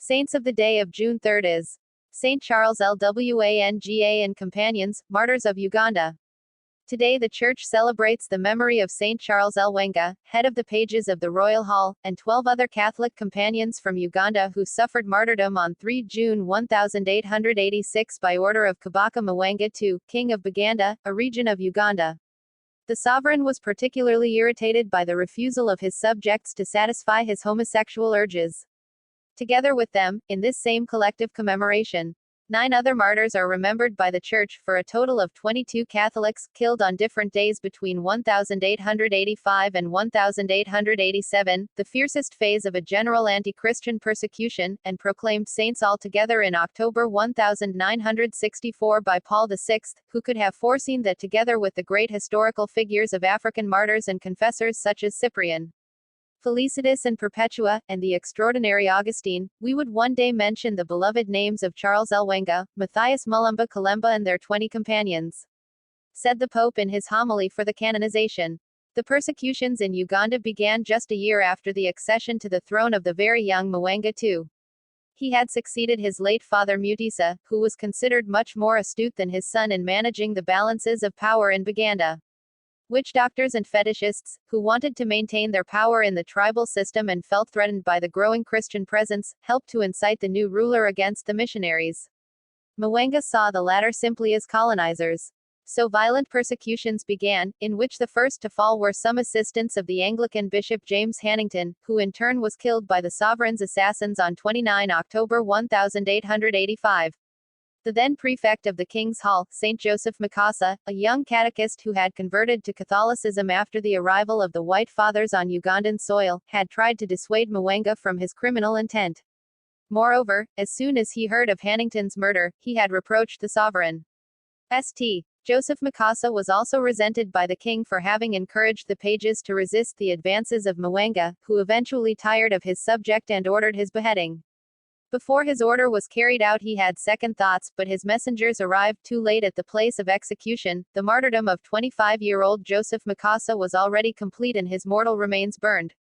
Saints of the day of June 3 is Saint Charles LWANGA and companions, martyrs of Uganda. Today the Church celebrates the memory of Saint Charles LWANGA, head of the pages of the Royal Hall, and 12 other Catholic companions from Uganda who suffered martyrdom on 3 June 1886 by order of Kabaka Mwanga II, King of Buganda, a region of Uganda. The sovereign was particularly irritated by the refusal of his subjects to satisfy his homosexual urges. Together with them, in this same collective commemoration, 9 other martyrs are remembered by the Church, for a total of 22 Catholics, killed on different days between 1885 and 1887, the fiercest phase of a general anti-Christian persecution, and proclaimed saints altogether in October 1964 by Paul VI, who could have foreseen that together with the great historical figures of African martyrs and confessors such as Cyprian, Felicitas and Perpetua, and the extraordinary Augustine, we would one day mention the beloved names of Charles LWANGA, Matthias Mulumba Kalemba and their 20 companions. Said the Pope in his homily for the canonization. The persecutions in Uganda began just a year after the accession to the throne of the very young Mwanga II. He had succeeded his late father Mutisa, who was considered much more astute than his son in managing the balances of power in Buganda. Witch doctors and fetishists, who wanted to maintain their power in the tribal system and felt threatened by the growing Christian presence, helped to incite the new ruler against the missionaries. Mwanga saw the latter simply as colonizers. So violent persecutions began, in which the first to fall were some assistants of the Anglican Bishop James Hannington, who in turn was killed by the sovereign's assassins on 29 October 1885. The then prefect of the King's Hall, St. Joseph Mukasa, a young catechist who had converted to Catholicism after the arrival of the White Fathers on Ugandan soil, had tried to dissuade Mwanga from his criminal intent. Moreover, as soon as he heard of Hannington's murder, he had reproached the sovereign. St. Joseph Mukasa was also resented by the king for having encouraged the pages to resist the advances of Mwanga, who eventually tired of his subject and ordered his beheading. Before his order was carried out he had second thoughts, but his messengers arrived too late at the place of execution. The martyrdom of 25-year-old Joseph Mukasa was already complete and his mortal remains burned.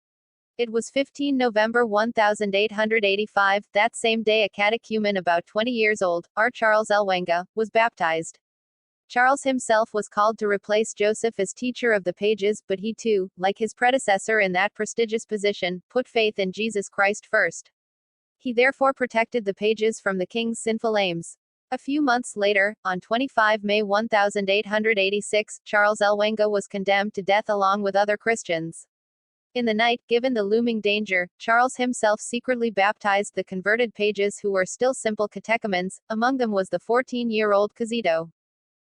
It was 15 November 1885, that same day a catechumen about 20 years old, R. Charles LWANGA, was baptized. Charles himself was called to replace Joseph as teacher of the pages, but he too, like his predecessor in that prestigious position, put faith in Jesus Christ first. He therefore protected the pages from the king's sinful aims. A few months later, on 25 May 1886, Charles LWANGA was condemned to death along with other Christians. In the night, given the looming danger, Charles himself secretly baptized the converted pages who were still simple catechumens. Among them was the 14-year-old Kizito.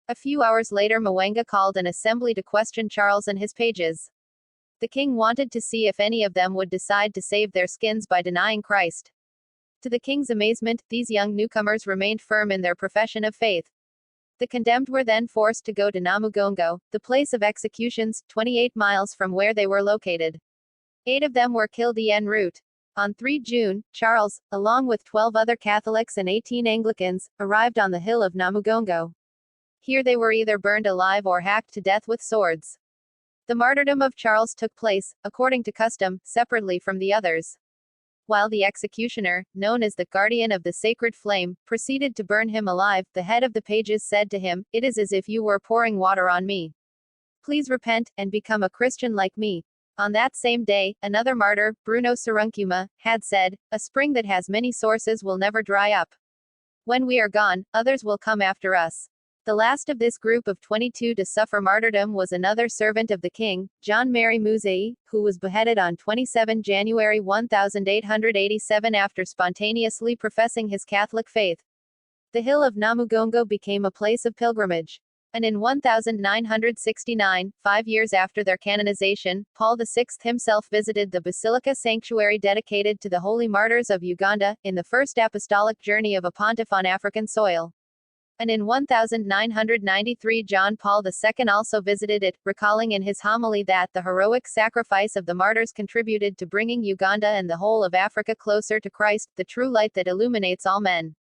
A few hours later Mwanga called an assembly to question Charles and his pages. The king wanted to see if any of them would decide to save their skins by denying Christ. To the king's amazement, these young newcomers remained firm in their profession of faith. The condemned were then forced to go to Namugongo, the place of executions, 28 miles from where they were located. 8 of them were killed en route. On 3 June, Charles, along with 12 other Catholics and 18 Anglicans, arrived on the hill of Namugongo. Here they were either burned alive or hacked to death with swords. The martyrdom of Charles took place, according to custom, separately from the others. While the executioner, known as the guardian of the sacred flame, proceeded to burn him alive, the head of the pages said to him, "It is as if you were pouring water on me. Please repent, and become a Christian like me." On that same day, another martyr, Bruno Sarunkuma, had said, "A spring that has many sources will never dry up. When we are gone, others will come after us." The last of this group of 22 to suffer martyrdom was another servant of the king, John Mary Muizei, who was beheaded on 27 January 1887 after spontaneously professing his Catholic faith. The hill of Namugongo became a place of pilgrimage. And in 1969, 5 years after their canonization, Paul VI himself visited the Basilica sanctuary dedicated to the holy martyrs of Uganda, in the first apostolic journey of a pontiff on African soil. And in 1993 John Paul II also visited it, recalling in his homily that the heroic sacrifice of the martyrs contributed to bringing Uganda and the whole of Africa closer to Christ, the true light that illuminates all men.